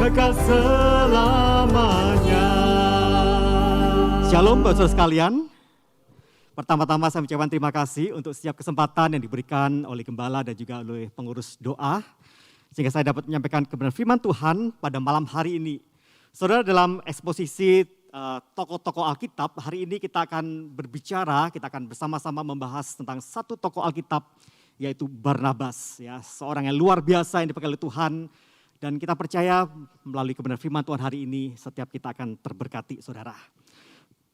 kekal selamanya. Shalom Bapak Saudara sekalian. Pertama-tama saya mengucapkan terima kasih untuk setiap kesempatan yang diberikan oleh Gembala dan juga oleh pengurus doa. Sehingga saya dapat menyampaikan kebenaran firman Tuhan pada malam hari ini. Saudara, dalam eksposisi tokoh-tokoh Alkitab, hari ini kita akan berbicara, kita akan bersama-sama membahas tentang satu tokoh Alkitab, yaitu Barnabas. Ya, seorang yang luar biasa yang dipakai oleh Tuhan. Dan kita percaya melalui kebenaran firman Tuhan hari ini, setiap kita akan terberkati, saudara.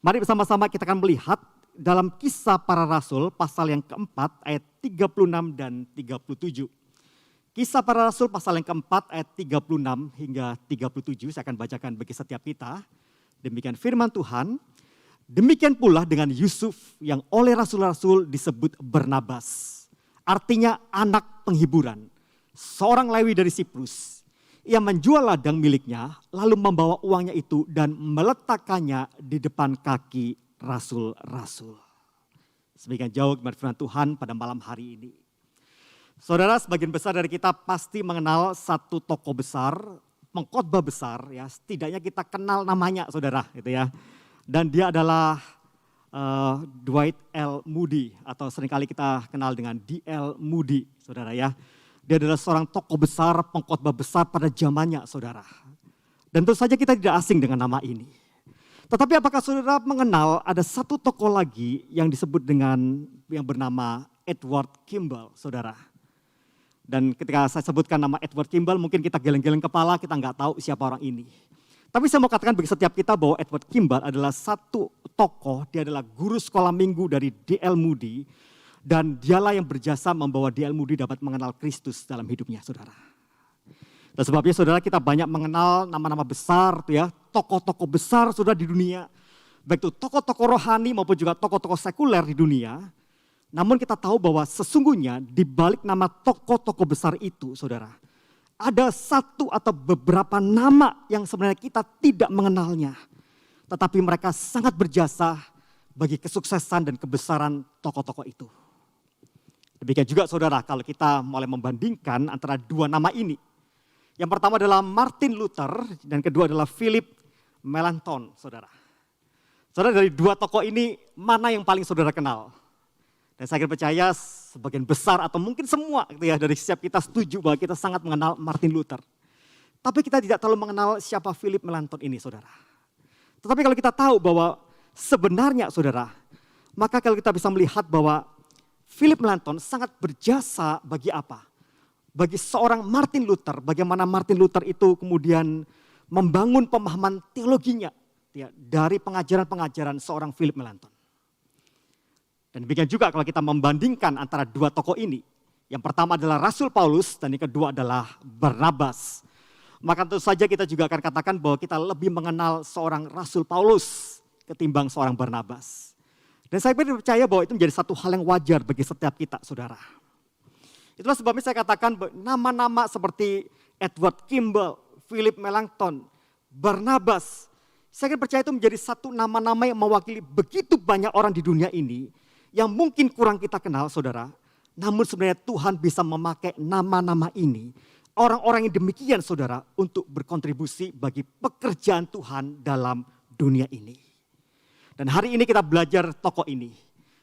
Mari bersama-sama kita akan melihat dalam Kisah Para Rasul pasal yang keempat ayat 36 dan 37. Kisah Para Rasul pasal yang keempat ayat 36 hingga 37 saya akan bacakan bagi setiap kita. Demikian firman Tuhan. Demikian pula dengan Yusuf yang oleh rasul-rasul disebut Barnabas. Artinya anak penghiburan. Seorang Lewi dari Siprus. Ia menjual ladang miliknya lalu membawa uangnya itu dan meletakkannya di depan kaki rasul-rasul. Sebagian jauh kebenaran firman Tuhan pada malam hari ini. Saudara, sebagian besar dari kita pasti mengenal satu tokoh besar, pengkhotbah besar, ya setidaknya kita kenal namanya, saudara, gitu ya. Dan dia adalah Dwight L. Moody atau seringkali kita kenal dengan D.L. Moody, saudara ya. Dia adalah seorang tokoh besar, pengkhotbah besar pada zamannya, saudara. Dan tentu saja kita tidak asing dengan nama ini. Tetapi apakah saudara mengenal ada satu tokoh lagi yang disebut dengan yang bernama Edward Kimball, saudara. Dan ketika saya sebutkan nama Edward Kimball, mungkin kita geleng-geleng kepala, kita nggak tahu siapa orang ini. Tapi saya mau katakan bagi setiap kita bahwa Edward Kimball adalah satu tokoh, dia adalah guru sekolah minggu dari D.L. Moody. Dan dialah yang berjasa membawa D.L. Moody dapat mengenal Kristus dalam hidupnya, saudara. Dan sebabnya saudara kita banyak mengenal nama-nama besar, ya, tokoh-tokoh besar saudara di dunia. Baik itu tokoh-tokoh rohani maupun juga tokoh-tokoh sekuler di dunia. Namun kita tahu bahwa sesungguhnya di balik nama tokoh-tokoh besar itu, saudara, ada satu atau beberapa nama yang sebenarnya kita tidak mengenalnya. Tetapi mereka sangat berjasa bagi kesuksesan dan kebesaran tokoh-tokoh itu. Demikian juga saudara, kalau kita mulai membandingkan antara dua nama ini. Yang pertama adalah Martin Luther dan kedua adalah Philip Melanchthon, saudara. Saudara, dari dua tokoh ini mana yang paling saudara kenal? Dan saya percaya sebagian besar atau mungkin semua gitu ya, dari setiap kita setuju bahwa kita sangat mengenal Martin Luther. Tapi kita tidak terlalu mengenal siapa Philip Melanchthon ini, saudara. Tetapi kalau kita tahu bahwa sebenarnya, saudara, maka kalau kita bisa melihat bahwa Philip Melanchthon sangat berjasa bagi apa? Bagi seorang Martin Luther, bagaimana Martin Luther itu kemudian membangun pemahaman teologinya ya, dari pengajaran-pengajaran seorang Philip Melanchthon. Dan demikian juga kalau kita membandingkan antara dua tokoh ini. Yang pertama adalah Rasul Paulus dan yang kedua adalah Barnabas. Maka tentu saja kita juga akan katakan bahwa kita lebih mengenal seorang Rasul Paulus ketimbang seorang Barnabas. Dan saya percaya bahwa itu menjadi satu hal yang wajar bagi setiap kita, saudara. Itulah sebabnya saya katakan nama-nama seperti Edward Kimball, Philip Melanchthon, Barnabas. Saya percaya itu menjadi satu nama-nama yang mewakili begitu banyak orang di dunia ini. Yang mungkin kurang kita kenal, saudara. Namun sebenarnya Tuhan bisa memakai nama-nama ini. Orang-orang yang demikian, saudara, untuk berkontribusi bagi pekerjaan Tuhan dalam dunia ini. Dan hari ini kita belajar tokoh ini.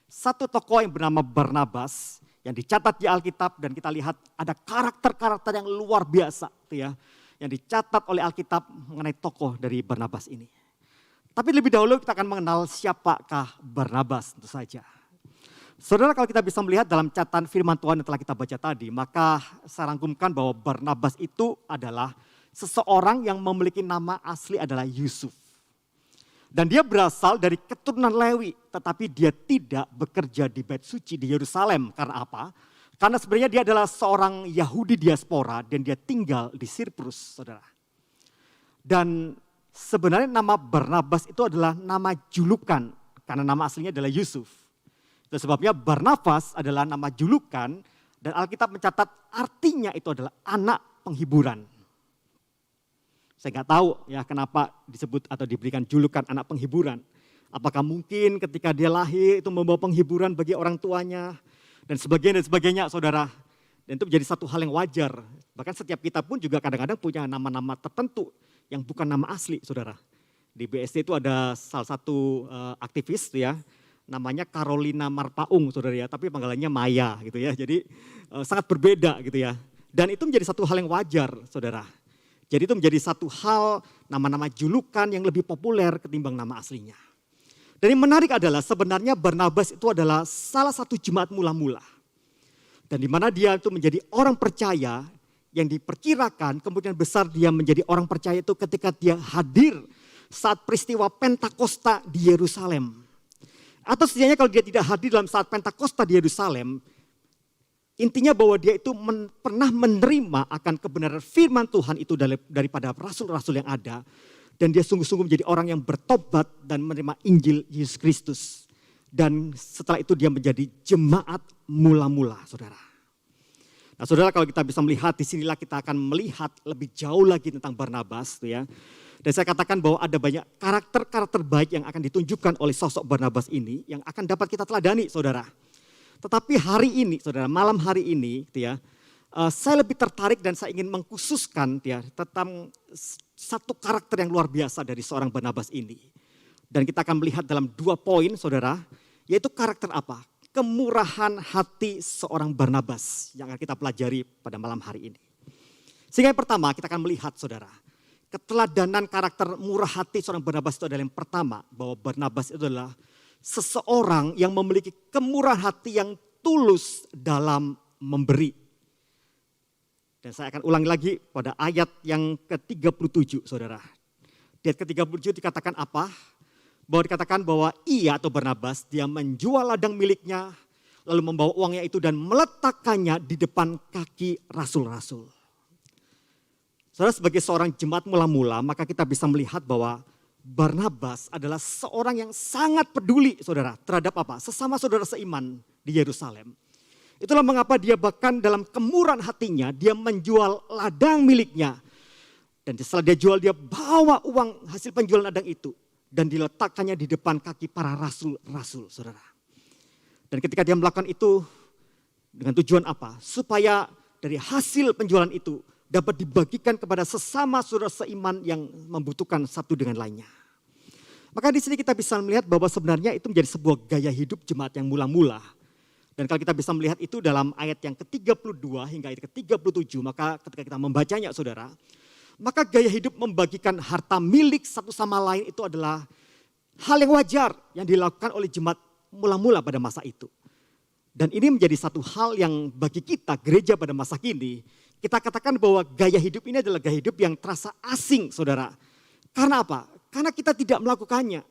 Satu tokoh yang bernama Barnabas yang dicatat di Alkitab dan kita lihat ada karakter-karakter yang luar biasa ya, yang dicatat oleh Alkitab mengenai tokoh dari Barnabas ini. Tapi lebih dahulu kita akan mengenal siapakah Barnabas tentu saja. Saudara, kalau kita bisa melihat dalam catatan firman Tuhan yang telah kita baca tadi, maka saya rangkumkan bahwa Barnabas itu adalah seseorang yang memiliki nama asli adalah Yusuf. Dan dia berasal dari keturunan Lewi, tetapi dia tidak bekerja di Bait Suci di Yerusalem. Karena apa? Karena sebenarnya dia adalah seorang Yahudi diaspora dan dia tinggal di Siprus, saudara. Dan sebenarnya nama Barnabas itu adalah nama julukan, karena nama aslinya adalah Yusuf. Dan sebabnya Barnabas adalah nama julukan dan Alkitab mencatat artinya itu adalah anak penghiburan. Saya nggak tahu ya kenapa disebut atau diberikan julukan anak penghiburan. Apakah mungkin ketika dia lahir itu membawa penghiburan bagi orang tuanya dan sebagainya saudara. Dan itu menjadi satu hal yang wajar. Bahkan setiap kita pun juga kadang-kadang punya nama-nama tertentu yang bukan nama asli, saudara. Di BSD itu ada salah satu aktivis ya, namanya Carolina Marpaung, saudara ya, tapi panggilannya Maya gitu ya. Jadi sangat berbeda gitu ya. Dan itu menjadi satu hal yang wajar, saudara. Jadi itu menjadi satu hal nama-nama julukan yang lebih populer ketimbang nama aslinya. Dan yang menarik adalah sebenarnya Barnabas itu adalah salah satu jemaat mula-mula. Dan di mana dia itu menjadi orang percaya yang diperkirakan kemudian besar dia menjadi orang percaya itu ketika dia hadir saat peristiwa Pentakosta di Yerusalem. Atau setidaknya kalau dia tidak hadir dalam saat Pentakosta di Yerusalem, intinya bahwa dia itu pernah menerima akan kebenaran firman Tuhan itu daripada rasul-rasul yang ada. Dan dia sungguh-sungguh menjadi orang yang bertobat dan menerima Injil Yesus Kristus. Dan setelah itu dia menjadi jemaat mula-mula, saudara. Nah saudara, kalau kita bisa melihat, disinilah kita akan melihat lebih jauh lagi tentang Barnabas. Ya. Dan saya katakan bahwa ada banyak karakter-karakter baik yang akan ditunjukkan oleh sosok Barnabas ini yang akan dapat kita teladani, saudara. Tetapi hari ini, saudara, malam hari ini, ya, saya lebih tertarik dan saya ingin mengkhususkan ya, tentang satu karakter yang luar biasa dari seorang Barnabas ini. Dan kita akan melihat dalam 2 poin, saudara, yaitu karakter apa? Kemurahan hati seorang Barnabas yang akan kita pelajari pada malam hari ini. Sehingga yang pertama kita akan melihat, saudara, keteladanan karakter murah hati seorang Barnabas itu adalah yang pertama, bahwa Barnabas itu adalah seseorang yang memiliki kemurahan hati yang tulus dalam memberi. Dan saya akan ulangi lagi pada ayat yang ke-37, saudara. Di ayat ke-37 dikatakan apa? Bahwa dikatakan bahwa ia atau Barnabas, dia menjual ladang miliknya, lalu membawa uangnya itu dan meletakkannya di depan kaki rasul-rasul. Saudara, sebagai seorang jemaat mula-mula, maka kita bisa melihat bahwa Barnabas adalah seorang yang sangat peduli, saudara, terhadap apa? Sesama saudara seiman di Yerusalem. Itulah mengapa dia bahkan dalam kemurahan hatinya, dia menjual ladang miliknya. Dan setelah dia jual, dia bawa uang hasil penjualan ladang itu. Dan diletakkannya di depan kaki para rasul-rasul, saudara. Dan ketika dia melakukan itu, dengan tujuan apa? Supaya dari hasil penjualan itu dapat dibagikan kepada sesama saudara seiman yang membutuhkan satu dengan lainnya. Maka di sini kita bisa melihat bahwa sebenarnya itu menjadi sebuah gaya hidup jemaat yang mula-mula. Dan kalau kita bisa melihat itu dalam ayat yang ke-32 hingga ayat ke-37, maka ketika kita membacanya, saudara, maka gaya hidup membagikan harta milik satu sama lain itu adalah hal yang wajar yang dilakukan oleh jemaat mula-mula pada masa itu. Dan ini menjadi satu hal yang bagi kita gereja pada masa kini, kita katakan bahwa gaya hidup ini adalah gaya hidup yang terasa asing, saudara. Karena apa? Karena kita tidak melakukannya.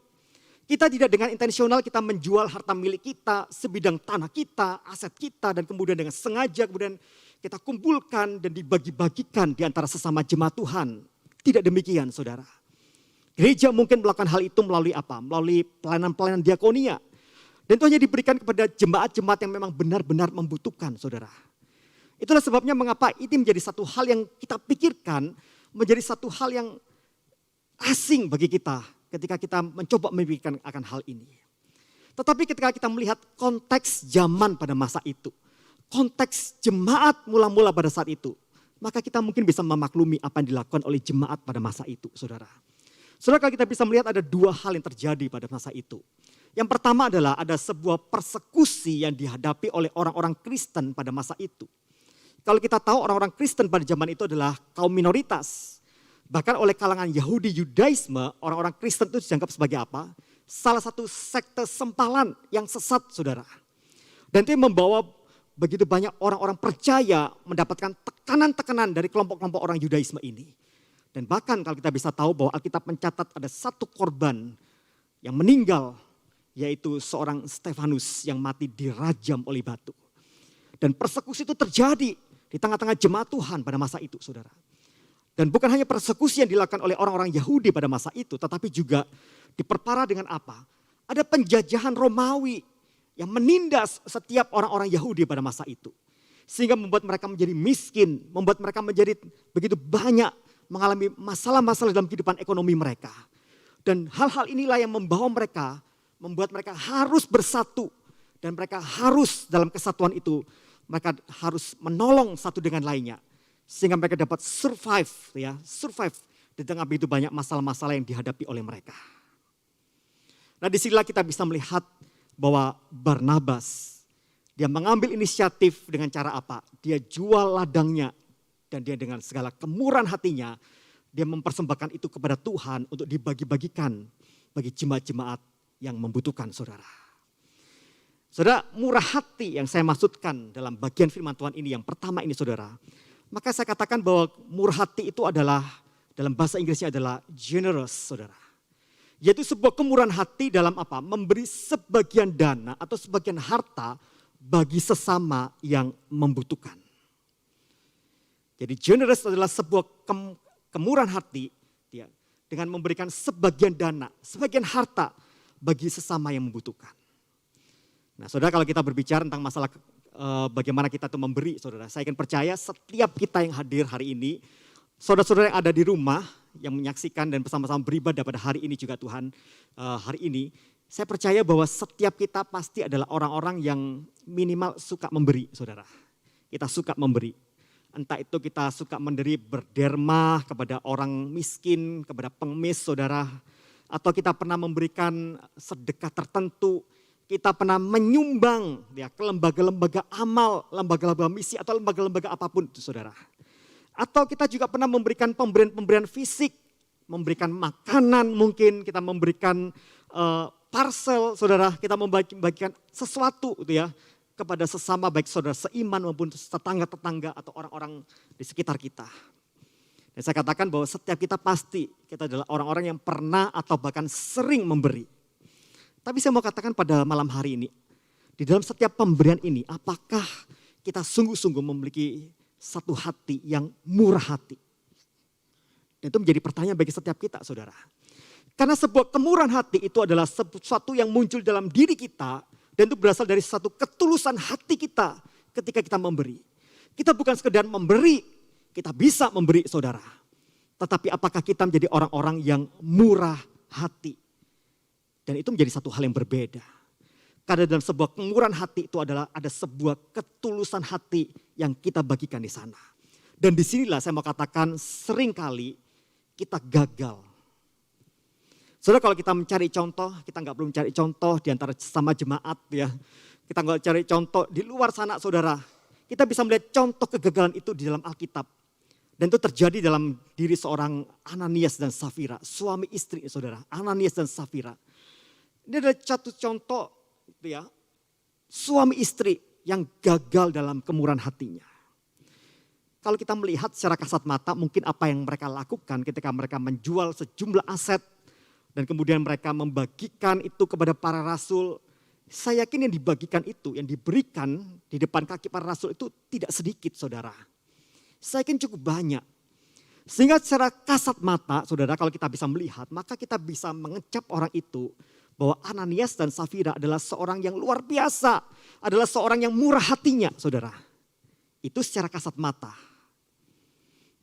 Kita tidak dengan intensional kita menjual harta milik kita, sebidang tanah kita, aset kita, dan kemudian dengan sengaja kemudian kita kumpulkan dan dibagi-bagikan di antara sesama jemaat Tuhan. Tidak demikian, saudara. Gereja mungkin melakukan hal itu melalui apa? Melalui pelayanan-pelayanan diakonia. Dan itu hanya diberikan kepada jemaat-jemaat yang memang benar-benar membutuhkan, saudara. Itulah sebabnya mengapa ini menjadi satu hal yang kita pikirkan, menjadi satu hal yang asing bagi kita ketika kita mencoba memikirkan akan hal ini. Tetapi ketika kita melihat konteks zaman pada masa itu, konteks jemaat mula-mula pada saat itu, maka kita mungkin bisa memaklumi apa yang dilakukan oleh jemaat pada masa itu, saudara. Saudara, kalau kita bisa melihat ada 2 hal yang terjadi pada masa itu. Yang pertama adalah ada sebuah persekusi yang dihadapi oleh orang-orang Kristen pada masa itu. Kalau kita tahu orang-orang Kristen pada zaman itu adalah kaum minoritas. Bahkan oleh kalangan Yahudi Yudaisme, orang-orang Kristen itu dianggap sebagai apa? Salah satu sekte sempalan yang sesat, saudara. Dan itu membawa begitu banyak orang-orang percaya mendapatkan tekanan-tekanan dari kelompok-kelompok orang Yudaisme ini. Dan bahkan kalau kita bisa tahu bahwa Alkitab mencatat ada satu korban yang meninggal, yaitu seorang Stefanus yang mati dirajam oleh batu. Dan persekusi itu terjadi di tengah-tengah jemaat Tuhan pada masa itu, saudara. Dan bukan hanya persekusi yang dilakukan oleh orang-orang Yahudi pada masa itu, tetapi juga diperparah dengan apa? Ada penjajahan Romawi yang menindas setiap orang-orang Yahudi pada masa itu. Sehingga membuat mereka menjadi miskin, membuat mereka menjadi begitu banyak mengalami masalah-masalah dalam kehidupan ekonomi mereka. Dan hal-hal inilah yang membuat mereka harus bersatu. Dan mereka harus dalam kesatuan itu mereka harus menolong satu dengan lainnya. Sehingga mereka dapat survive di tengah begitu banyak masalah-masalah yang dihadapi oleh mereka. Nah disinilah kita bisa melihat bahwa Barnabas, dia mengambil inisiatif dengan cara apa? Dia jual ladangnya dan dia dengan segala kemurahan hatinya, dia mempersembahkan itu kepada Tuhan untuk dibagi-bagikan bagi jemaat-jemaat yang membutuhkan saudara. Saudara, murah hati yang saya maksudkan dalam bagian firman Tuhan ini yang pertama ini saudara. Maka saya katakan bahwa murah hati itu adalah, dalam bahasa Inggrisnya adalah generous saudara. Yaitu sebuah kemurahan hati dalam apa? Memberi sebagian dana atau sebagian harta bagi sesama yang membutuhkan. Jadi generous adalah sebuah kemurahan hati ya, dengan memberikan sebagian dana, sebagian harta bagi sesama yang membutuhkan. Nah saudara, kalau kita berbicara tentang masalah bagaimana kita itu memberi saudara, saya akan percaya setiap kita yang hadir hari ini, saudara-saudara yang ada di rumah, yang menyaksikan dan bersama-sama beribadah pada hari ini juga Tuhan, hari ini, saya percaya bahwa setiap kita pasti adalah orang-orang yang minimal suka memberi saudara. Kita suka memberi. Entah itu kita suka memberi berderma kepada orang miskin, kepada pengemis saudara. Atau kita pernah memberikan sedekah tertentu. Kita pernah menyumbang ya, ke lembaga-lembaga amal, lembaga-lembaga misi atau lembaga-lembaga apapun itu saudara. Atau kita juga pernah memberikan pemberian-pemberian fisik, memberikan makanan mungkin, kita memberikan parcel saudara, kita membagikan sesuatu gitu ya kepada sesama baik saudara seiman maupun tetangga-tetangga atau orang-orang di sekitar kita. Dan saya katakan bahwa setiap kita pasti kita adalah orang-orang yang pernah atau bahkan sering memberi. Tapi saya mau katakan pada malam hari ini, di dalam setiap pemberian ini, apakah kita sungguh-sungguh memiliki satu hati yang murah hati? Dan itu menjadi pertanyaan bagi setiap kita, saudara. Karena sebuah kemurahan hati itu adalah sesuatu yang muncul dalam diri kita, dan itu berasal dari satu ketulusan hati kita ketika kita memberi. Kita bukan sekedar memberi, kita bisa memberi, saudara. Tetapi apakah kita menjadi orang-orang yang murah hati? Dan itu menjadi satu hal yang berbeda. Karena dalam sebuah kemurahan hati itu adalah ada sebuah ketulusan hati yang kita bagikan di sana. Dan disinilah saya mau katakan seringkali kita gagal. Saudara, kalau kita mencari contoh, kita nggak perlu mencari contoh di antara sesama jemaat ya. Kita nggak cari contoh di luar sana saudara. Kita bisa melihat contoh kegagalan itu di dalam Alkitab. Dan itu terjadi dalam diri seorang Ananias dan Safira, suami istri saudara, Ananias dan Safira. Ini adalah satu contoh ya, suami istri yang gagal dalam kemurahan hatinya. Kalau kita melihat secara kasat mata mungkin apa yang mereka lakukan ketika mereka menjual sejumlah aset dan kemudian mereka membagikan itu kepada para rasul. Saya yakin yang dibagikan itu, yang diberikan di depan kaki para rasul itu tidak sedikit saudara. Saya yakin cukup banyak. Sehingga secara kasat mata saudara kalau kita bisa melihat maka kita bisa mengecap orang itu bahwa Ananias dan Safira adalah seorang yang luar biasa. Adalah seorang yang murah hatinya saudara. Itu secara kasat mata.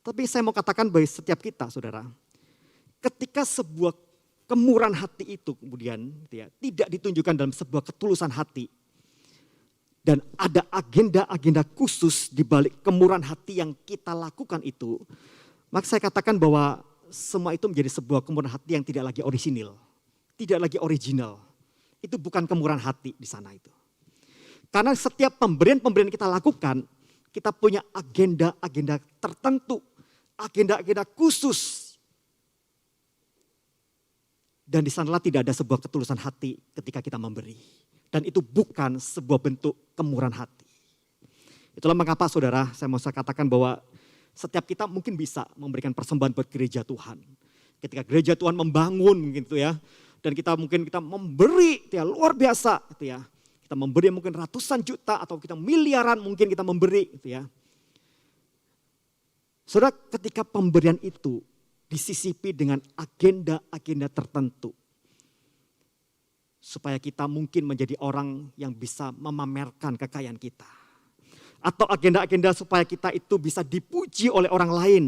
Tapi saya mau katakan bagi setiap kita saudara. Ketika sebuah kemurahan hati itu kemudian ya, tidak ditunjukkan dalam sebuah ketulusan hati. Dan ada agenda-agenda khusus di balik kemurahan hati yang kita lakukan itu. Maka saya katakan bahwa semua itu menjadi sebuah kemurahan hati yang tidak lagi orisinil. Tidak lagi original. Itu bukan kemurahan hati di sana itu. Karena setiap pemberian-pemberian kita lakukan, kita punya agenda-agenda tertentu. Agenda-agenda khusus. Dan di sanalah tidak ada sebuah ketulusan hati ketika kita memberi. Dan itu bukan sebuah bentuk kemurahan hati. Itulah mengapa saudara, saya mau katakan bahwa setiap kita mungkin bisa memberikan persembahan buat gereja Tuhan. Ketika gereja Tuhan membangun gitu ya. Dan kita memberi ya, luar biasa gitu ya. Kita memberi mungkin ratusan juta atau kita miliaran mungkin kita memberi gitu ya. Saudara, ketika pemberian itu disisipi dengan agenda-agenda tertentu. Supaya kita mungkin menjadi orang yang bisa memamerkan kekayaan kita. Atau agenda-agenda supaya kita itu bisa dipuji oleh orang lain.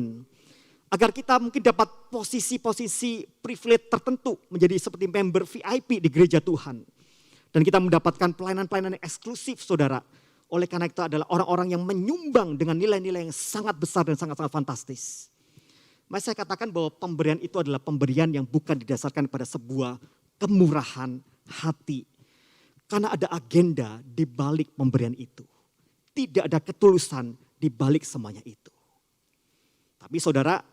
Agar kita mungkin dapat posisi-posisi privilege tertentu menjadi seperti member VIP di gereja Tuhan. Dan kita mendapatkan pelayanan-pelayanan yang eksklusif saudara. Oleh karena itu adalah orang-orang yang menyumbang dengan nilai-nilai yang sangat besar dan sangat-sangat fantastis. Maka saya katakan bahwa pemberian itu adalah pemberian yang bukan didasarkan pada sebuah kemurahan hati. Karena ada agenda di balik pemberian itu. Tidak ada ketulusan di balik semuanya itu. Tapi saudara,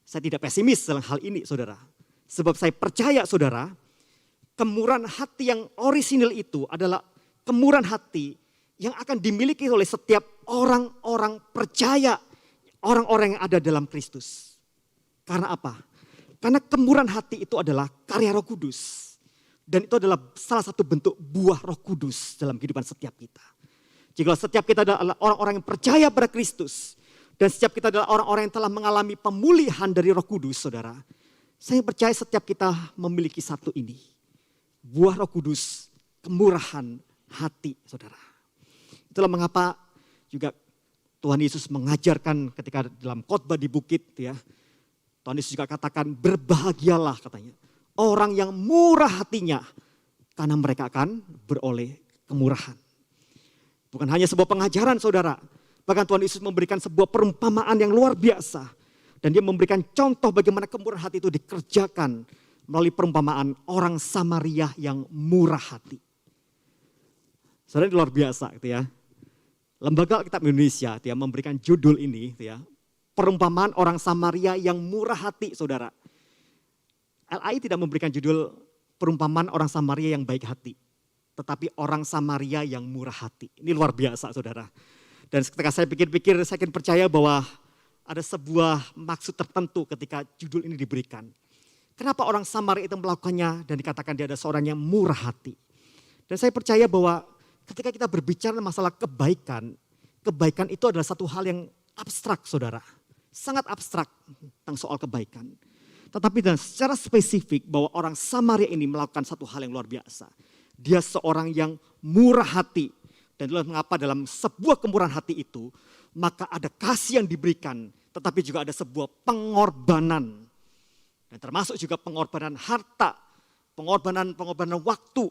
saya tidak pesimis dalam hal ini saudara. Sebab saya percaya saudara, kemurahan hati yang orisinil itu adalah kemurahan hati yang akan dimiliki oleh setiap orang-orang percaya, orang-orang yang ada dalam Kristus. Karena apa? Karena kemurahan hati itu adalah karya Roh Kudus. Dan itu adalah salah satu bentuk buah Roh Kudus dalam kehidupan setiap kita. Jika setiap kita adalah orang-orang yang percaya pada Kristus, dan setiap kita adalah orang-orang yang telah mengalami pemulihan dari Roh Kudus, saudara. Saya percaya setiap kita memiliki satu ini. Buah Roh Kudus, kemurahan hati, saudara. Itulah mengapa juga Tuhan Yesus mengajarkan ketika dalam khotbah di bukit, ya. Tuhan Yesus juga katakan berbahagialah katanya. Orang yang murah hatinya, karena mereka akan beroleh kemurahan. Bukan hanya sebuah pengajaran saudara, bahkan Tuhan Yesus memberikan sebuah perumpamaan yang luar biasa. Dan dia memberikan contoh bagaimana kemurahan hati itu dikerjakan melalui perumpamaan orang Samaria yang murah hati. Saudara, ini luar biasa gitu ya. Lembaga Alkitab Indonesia gitu ya, memberikan judul ini gitu ya, perumpamaan orang Samaria yang murah hati saudara. LAI tidak memberikan judul perumpamaan orang Samaria yang baik hati. Tetapi orang Samaria yang murah hati. Ini luar biasa saudara. Dan ketika saya pikir-pikir saya akan percaya bahwa ada sebuah maksud tertentu ketika judul ini diberikan. Kenapa orang Samaria itu melakukannya dan dikatakan dia ada seorang yang murah hati. Dan saya percaya bahwa ketika kita berbicara masalah kebaikan, kebaikan itu adalah satu hal yang abstrak saudara. Sangat abstrak tentang soal kebaikan. Tetapi dan secara spesifik bahwa orang Samaria ini melakukan satu hal yang luar biasa. Dia seorang yang murah hati. Dan itulah mengapa dalam sebuah kemurahan hati itu, maka ada kasih yang diberikan, tetapi juga ada sebuah pengorbanan. Dan termasuk juga pengorbanan harta, pengorbanan waktu,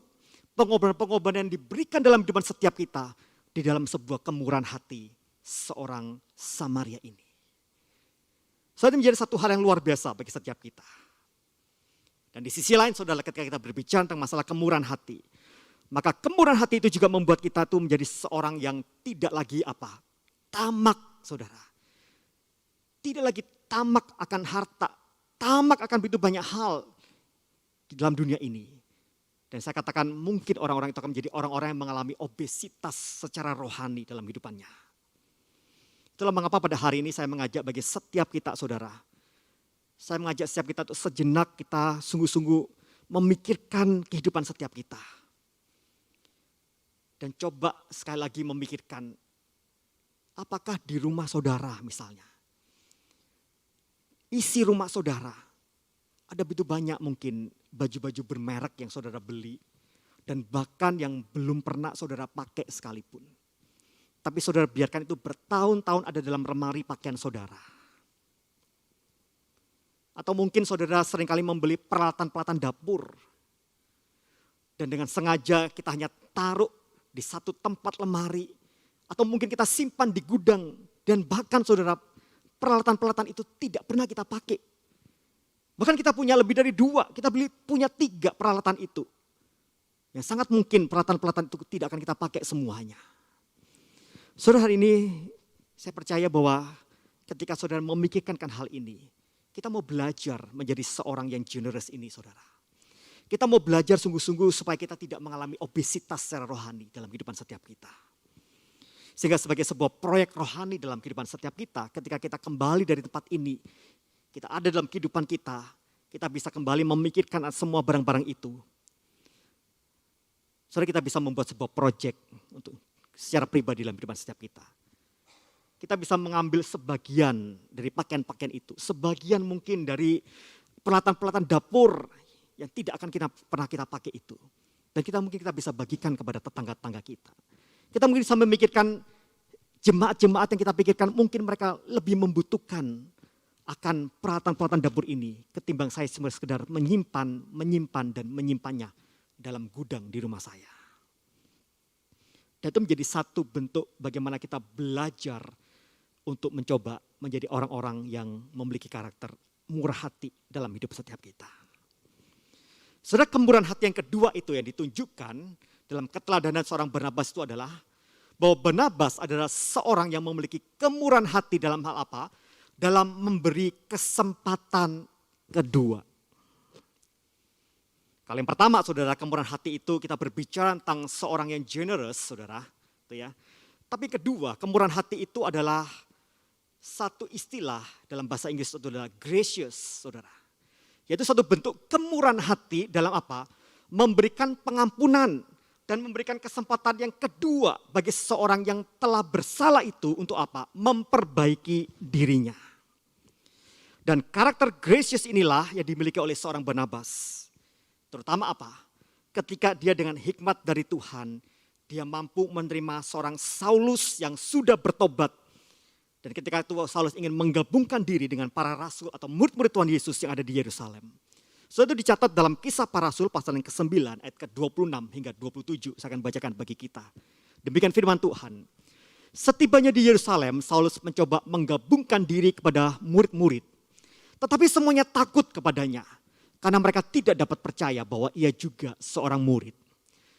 pengorbanan yang diberikan dalam kehidupan setiap kita, di dalam sebuah kemurahan hati seorang Samaria ini. So, ini menjadi satu hal yang luar biasa bagi setiap kita. Dan di sisi lain saudara, ketika kita berbicara tentang masalah kemurahan hati, maka kemurahan hati itu juga membuat kita tuh menjadi seorang yang tidak lagi apa? Tamak saudara. Tidak lagi tamak akan harta, tamak akan begitu banyak hal di dalam dunia ini. Dan saya katakan mungkin orang-orang itu akan menjadi orang-orang yang mengalami obesitas secara rohani dalam hidupannya. Itulah mengapa pada hari ini saya mengajak bagi setiap kita saudara. Saya mengajak setiap kita untuk sejenak kita sungguh-sungguh memikirkan kehidupan setiap kita. Dan coba sekali lagi memikirkan apakah di rumah saudara misalnya. Isi rumah saudara ada begitu banyak mungkin baju-baju bermerek yang saudara beli. Dan bahkan yang belum pernah saudara pakai sekalipun. Tapi saudara biarkan itu bertahun-tahun ada dalam lemari pakaian saudara. Atau mungkin saudara seringkali membeli peralatan-peralatan dapur. Dan dengan sengaja kita hanya taruh di satu tempat lemari. Atau mungkin kita simpan di gudang. Dan bahkan saudara peralatan-peralatan itu tidak pernah kita pakai. Bahkan kita punya lebih dari 2, kita punya 3 peralatan itu. Yang sangat mungkin peralatan-peralatan itu tidak akan kita pakai semuanya. Saudara, hari ini saya percaya bahwa ketika saudara memikirkan hal ini, kita mau belajar menjadi seorang yang generous ini saudara. Kita mau belajar sungguh-sungguh supaya kita tidak mengalami obesitas secara rohani dalam kehidupan setiap kita. Sehingga sebagai sebuah proyek rohani dalam kehidupan setiap kita, ketika kita kembali dari tempat ini, kita ada dalam kehidupan kita bisa kembali memikirkan semua barang-barang itu. Saudara, kita bisa membuat sebuah proyek untuk secara pribadi dalam kehidupan setiap kita. Kita bisa mengambil sebagian dari pakaian-pakaian itu, sebagian mungkin dari peralatan-peralatan dapur yang tidak akan pernah kita pakai itu. Dan kita bisa bagikan kepada tetangga-tetangga kita. Kita mungkin bisa memikirkan jemaat-jemaat yang kita pikirkan mungkin mereka lebih membutuhkan akan peralatan-peralatan dapur ini ketimbang saya cuma sekedar menyimpan dan menyimpannya dalam gudang di rumah saya. Dan itu menjadi satu bentuk bagaimana kita belajar untuk mencoba menjadi orang-orang yang memiliki karakter murah hati dalam hidup setiap kita. Saudara, kemurahan hati yang kedua itu yang ditunjukkan dalam keteladanan seorang Barnabas itu adalah bahwa Barnabas adalah seorang yang memiliki kemurahan hati dalam hal apa? Dalam memberi kesempatan kedua. Kalau yang pertama, saudara, kemurahan hati itu kita berbicara tentang seorang yang generous, saudara. Itu ya. Tapi kedua, kemurahan hati itu adalah satu istilah dalam bahasa Inggris itu adalah gracious, saudara. Yaitu satu bentuk kemurahan hati dalam apa? Memberikan pengampunan dan memberikan kesempatan yang kedua bagi seseorang yang telah bersalah itu untuk apa? Memperbaiki dirinya. Dan karakter gracious inilah yang dimiliki oleh seorang Barnabas. Terutama apa? Ketika dia dengan hikmat dari Tuhan, dia mampu menerima seorang Saulus yang sudah bertobat. Dan ketika itu Saulus ingin menggabungkan diri dengan para rasul atau murid-murid Tuhan Yesus yang ada di Yerusalem. So itu dicatat dalam Kisah Para Rasul pasal yang ke-9 ayat ke-26 hingga 27. Saya akan bacakan bagi kita. Demikian firman Tuhan. Setibanya di Yerusalem, Saulus mencoba menggabungkan diri kepada murid-murid. Tetapi semuanya takut kepadanya. Karena mereka tidak dapat percaya bahwa ia juga seorang murid.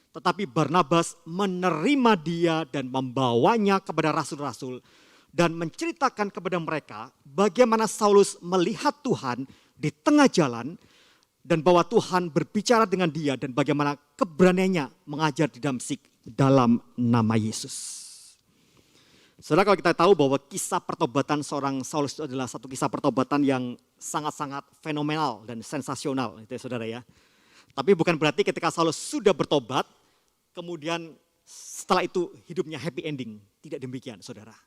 Tetapi Barnabas menerima dia dan membawanya kepada rasul-rasul. Dan menceritakan kepada mereka bagaimana Saulus melihat Tuhan di tengah jalan. Dan bahwa Tuhan berbicara dengan dia dan bagaimana keberaniannya mengajar di Damsyik dalam nama Yesus. Saudara, kalau kita tahu bahwa kisah pertobatan seorang Saulus itu adalah satu kisah pertobatan yang sangat-sangat fenomenal dan sensasional, itu ya saudara ya. Tapi bukan berarti ketika Saulus sudah bertobat, kemudian setelah itu hidupnya happy ending. Tidak demikian saudara.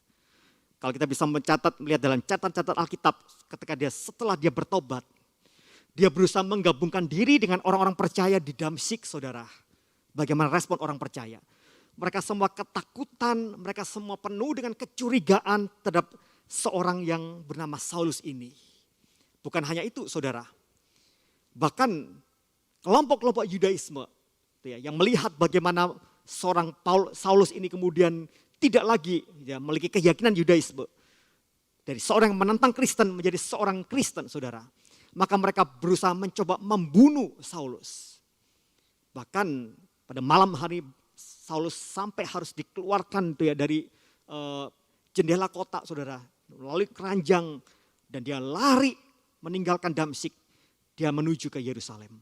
Kalau kita bisa melihat dalam catatan Alkitab ketika setelah dia bertobat, dia berusaha menggabungkan diri dengan orang-orang percaya di Damsyik, saudara. Bagaimana respon orang percaya? Mereka semua ketakutan, mereka semua penuh dengan kecurigaan terhadap seorang yang bernama Saulus ini. Bukan hanya itu, saudara. Bahkan kelompok-kelompok Yudaisme yang melihat bagaimana seorang Saulus ini kemudian tidak lagi memiliki keyakinan Yudaisme. Dari seorang yang menentang Kristen menjadi seorang Kristen, saudara. Maka mereka berusaha mencoba membunuh Saulus. Bahkan pada malam hari Saulus sampai harus dikeluarkan dari jendela kota, saudara. Melalui keranjang dan dia lari meninggalkan Damsyik. Dia menuju ke Yerusalem.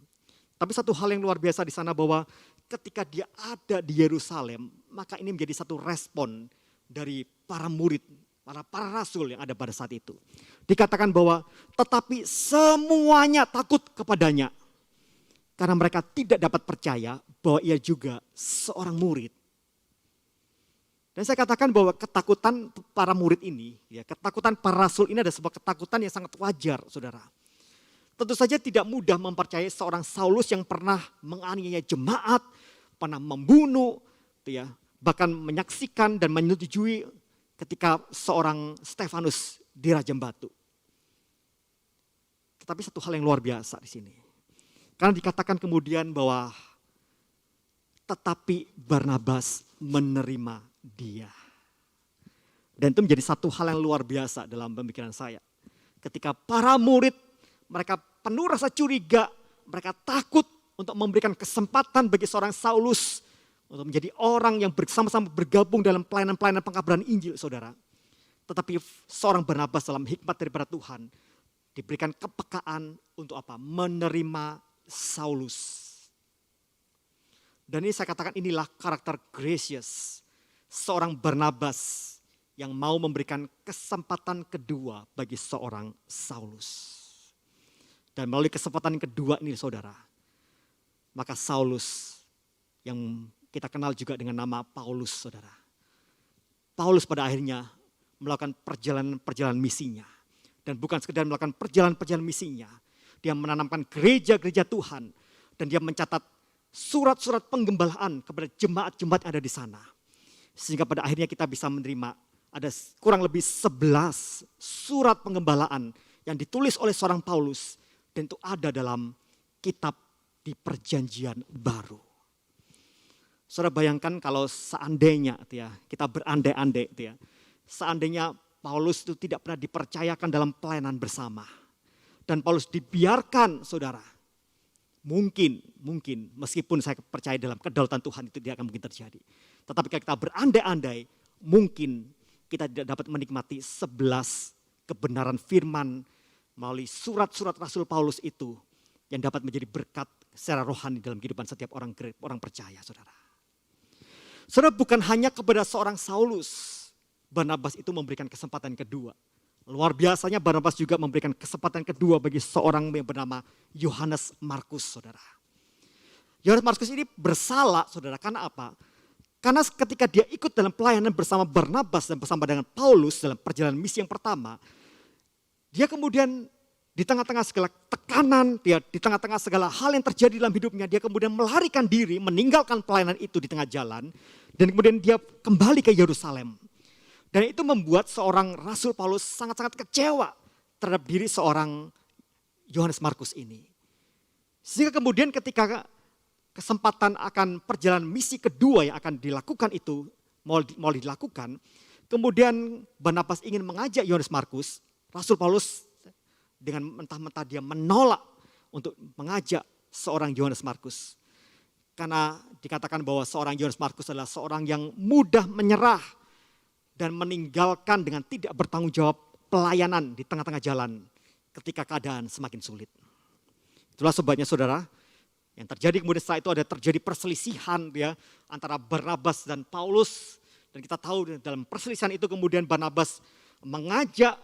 Tapi satu hal yang luar biasa di sana bahwa ketika dia ada di Yerusalem, maka ini menjadi satu respon dari para murid, para rasul yang ada pada saat itu. Dikatakan bahwa tetapi semuanya takut kepadanya. Karena mereka tidak dapat percaya bahwa ia juga seorang murid. Dan saya katakan bahwa ketakutan para murid ini, ketakutan para rasul ini adalah sebuah ketakutan yang sangat wajar, saudara. Tentu saja tidak mudah mempercayai seorang Saulus yang pernah menganiaya jemaat, pernah membunuh, bahkan menyaksikan dan menyetujui ketika seorang Stefanus dirajam batu. Tetapi satu hal yang luar biasa di sini. Karena dikatakan kemudian bahwa tetapi Barnabas menerima dia. Dan itu menjadi satu hal yang luar biasa dalam pemikiran saya. Ketika para murid mereka penuh rasa curiga, mereka takut untuk memberikan kesempatan bagi seorang Saulus untuk menjadi orang yang bersama-sama bergabung dalam pelayanan-pelayanan pengkabaran Injil, saudara. Tetapi seorang Barnabas dalam hikmat daripada Tuhan diberikan kepekaan untuk apa? Menerima Saulus. Dan ini saya katakan inilah karakter gracious. Seorang Barnabas yang mau memberikan kesempatan kedua bagi seorang Saulus. Dan melalui kesempatan yang kedua ini saudara, maka Saulus yang kita kenal juga dengan nama Paulus, saudara. Paulus pada akhirnya melakukan perjalanan misinya. Dan bukan sekedar melakukan perjalanan misinya. Dia menanamkan gereja-gereja Tuhan. Dan dia mencatat surat-surat penggembalaan kepada jemaat-jemaat yang ada di sana. Sehingga pada akhirnya kita bisa menerima ada kurang lebih 11 surat penggembalaan yang ditulis oleh seorang Paulus. Dan itu ada dalam kitab di Perjanjian Baru. Saudara bayangkan kalau seandainya kita berandai-andai seandainya Paulus itu tidak pernah dipercayakan dalam pelayanan bersama. Dan Paulus dibiarkan, saudara. Mungkin meskipun saya percaya dalam kedaulatan Tuhan itu tidak akan mungkin terjadi. Tetapi kalau kita berandai-andai, mungkin kita tidak dapat menikmati 11 kebenaran firman melalui surat-surat Rasul Paulus itu yang dapat menjadi berkat secara rohani dalam kehidupan setiap orang percaya, saudara. Saudara, bukan hanya kepada seorang Saulus, Barnabas itu memberikan kesempatan kedua. Luar biasanya Barnabas juga memberikan kesempatan kedua bagi seorang yang bernama Yohanes Markus, saudara. Yohanes Markus ini bersalah, saudara, karena apa? Karena ketika dia ikut dalam pelayanan bersama Barnabas dan bersama dengan Paulus dalam perjalanan misi yang pertama, dia kemudian di tengah-tengah segala tekanan, di tengah-tengah segala hal yang terjadi dalam hidupnya, dia kemudian melarikan diri, meninggalkan pelayanan itu di tengah jalan, dan kemudian dia kembali ke Yerusalem. Dan itu membuat seorang Rasul Paulus sangat-sangat kecewa terhadap diri seorang Yohanes Markus ini. Sehingga kemudian ketika kesempatan akan perjalanan misi kedua yang akan dilakukan itu, mau dilakukan, kemudian Barnabas ingin mengajak Yohanes Markus, Rasul Paulus dengan mentah-mentah dia menolak untuk mengajak seorang Yohanes Markus. Karena dikatakan bahwa seorang Yohanes Markus adalah seorang yang mudah menyerah dan meninggalkan dengan tidak bertanggung jawab pelayanan di tengah-tengah jalan ketika keadaan semakin sulit. Itulah sebabnya, saudara, yang terjadi kemudian setelah itu ada terjadi perselisihan antara Barnabas dan Paulus. Dan kita tahu dalam perselisihan itu kemudian Barnabas mengajak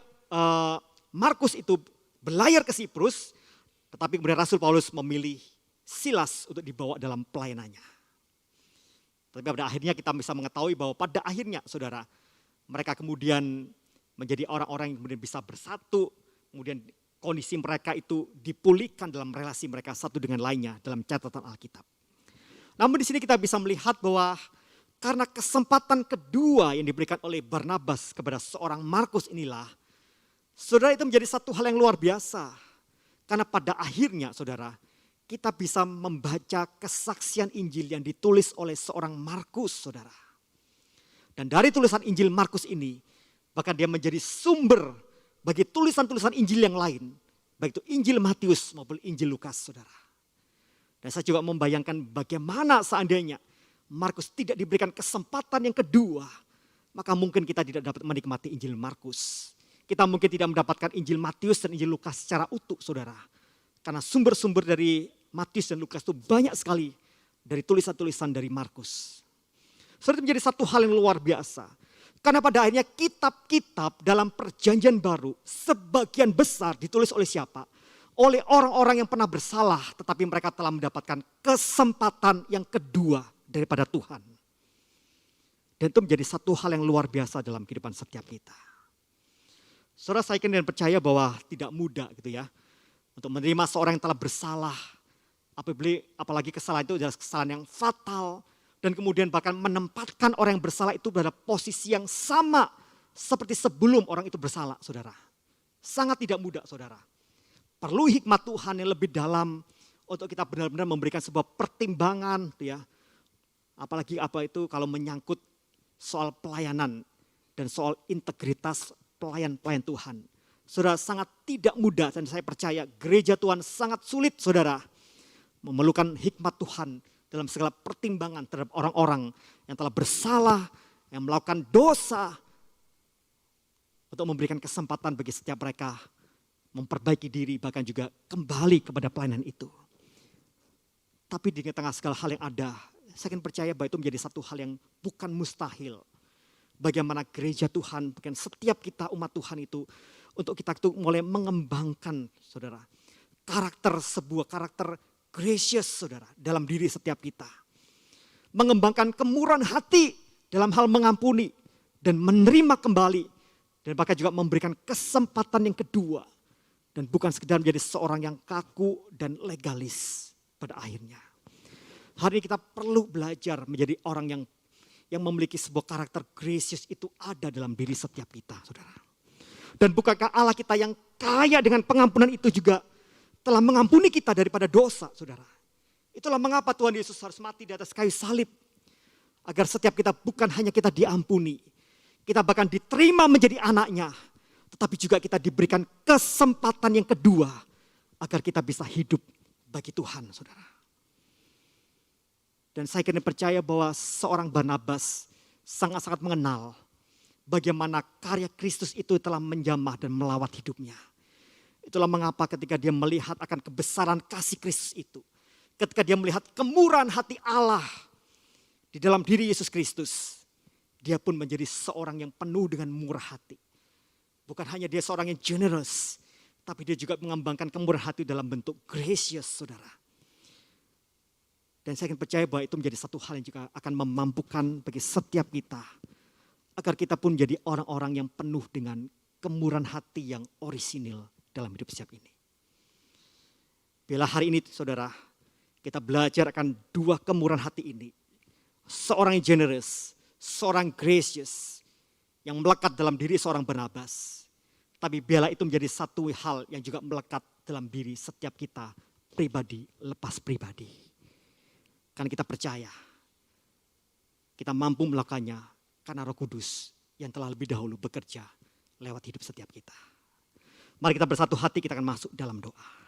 Markus itu berlayar ke Siprus, tetapi kemudian Rasul Paulus memilih Silas untuk dibawa dalam pelayanannya. Tapi pada akhirnya kita bisa mengetahui bahwa pada akhirnya, saudara, mereka kemudian menjadi orang-orang yang kemudian bisa bersatu, kemudian kondisi mereka itu dipulihkan dalam relasi mereka satu dengan lainnya dalam catatan Alkitab. Namun di sini kita bisa melihat bahwa karena kesempatan kedua yang diberikan oleh Barnabas kepada seorang Markus inilah, saudara, itu menjadi satu hal yang luar biasa. Karena pada akhirnya, saudara, kita bisa membaca kesaksian Injil yang ditulis oleh seorang Markus, saudara. Dan dari tulisan Injil Markus ini, bahkan dia menjadi sumber bagi tulisan-tulisan Injil yang lain. Baik itu Injil Matius maupun Injil Lukas, saudara. Dan saya juga membayangkan bagaimana seandainya Markus tidak diberikan kesempatan yang kedua, maka mungkin kita tidak dapat menikmati Injil Markus. Kita mungkin tidak mendapatkan Injil Matius dan Injil Lukas secara utuh, saudara. Karena sumber-sumber dari Matius dan Lukas itu banyak sekali dari tulisan-tulisan dari Markus. Saudara, itu menjadi satu hal yang luar biasa. Karena pada akhirnya kitab-kitab dalam perjanjian baru sebagian besar ditulis oleh siapa? Oleh orang-orang yang pernah bersalah tetapi mereka telah mendapatkan kesempatan yang kedua daripada Tuhan. Dan itu menjadi satu hal yang luar biasa dalam kehidupan setiap kita. Saudara, saya yakin dan percaya bahwa tidak mudah untuk menerima seorang yang telah bersalah. Apalagi kesalahan itu adalah kesalahan yang fatal. Dan kemudian bahkan menempatkan orang yang bersalah itu pada posisi yang sama seperti sebelum orang itu bersalah, saudara. Sangat tidak mudah, saudara. Perlu hikmat Tuhan yang lebih dalam untuk kita benar-benar memberikan sebuah pertimbangan, apalagi kalau menyangkut soal pelayanan dan soal integritas pelayan-pelayan Tuhan. Saudara, sangat tidak mudah dan saya percaya gereja Tuhan sangat sulit, saudara, memerlukan hikmat Tuhan dalam segala pertimbangan terhadap orang-orang yang telah bersalah, yang melakukan dosa, untuk memberikan kesempatan bagi setiap mereka memperbaiki diri, bahkan juga kembali kepada pelayanan itu. Tapi di tengah segala hal yang ada, saya percaya bahwa itu menjadi satu hal yang bukan mustahil. Bagaimana gereja Tuhan, bukan setiap kita umat Tuhan itu, untuk kita itu mulai mengembangkan, saudara, sebuah karakter gracious, saudara, dalam diri setiap kita. Mengembangkan kemurahan hati dalam hal mengampuni dan menerima kembali. Dan bahkan juga memberikan kesempatan yang kedua. Dan bukan sekedar menjadi seorang yang kaku dan legalis pada akhirnya. Hari ini kita perlu belajar menjadi orang yang memiliki sebuah karakter gracious itu ada dalam diri setiap kita, saudara. Dan bukankah Allah kita yang kaya dengan pengampunan itu juga telah mengampuni kita daripada dosa, saudara. Itulah mengapa Tuhan Yesus harus mati di atas kayu salib. Agar setiap kita bukan hanya kita diampuni, kita bahkan diterima menjadi anaknya, tetapi juga kita diberikan kesempatan yang kedua agar kita bisa hidup bagi Tuhan, saudara. Dan saya kini percaya bahwa seorang Barnabas sangat-sangat mengenal bagaimana karya Kristus itu telah menjamah dan melawat hidupnya. Itulah mengapa ketika dia melihat akan kebesaran kasih Kristus itu, ketika dia melihat kemurahan hati Allah di dalam diri Yesus Kristus, dia pun menjadi seorang yang penuh dengan murah hati. Bukan hanya dia seorang yang generous, tapi dia juga mengembangkan kemurahan hati dalam bentuk gracious, saudara. Dan saya ingin percaya bahwa itu menjadi satu hal yang juga akan memampukan bagi setiap kita, agar kita pun menjadi orang-orang yang penuh dengan kemurahan hati yang orisinil dalam hidup setiap ini. Bila hari ini, saudara, kita belajar akan dua kemurahan hati ini. Seorang yang generous, seorang gracious, yang melekat dalam diri seorang Barnabas. Tapi bila itu menjadi satu hal yang juga melekat dalam diri setiap kita, pribadi lepas pribadi. Karena kita percaya, kita mampu melakukannya karena Roh Kudus yang telah lebih dahulu bekerja lewat hidup setiap kita. Mari kita bersatu hati, kita akan masuk dalam doa.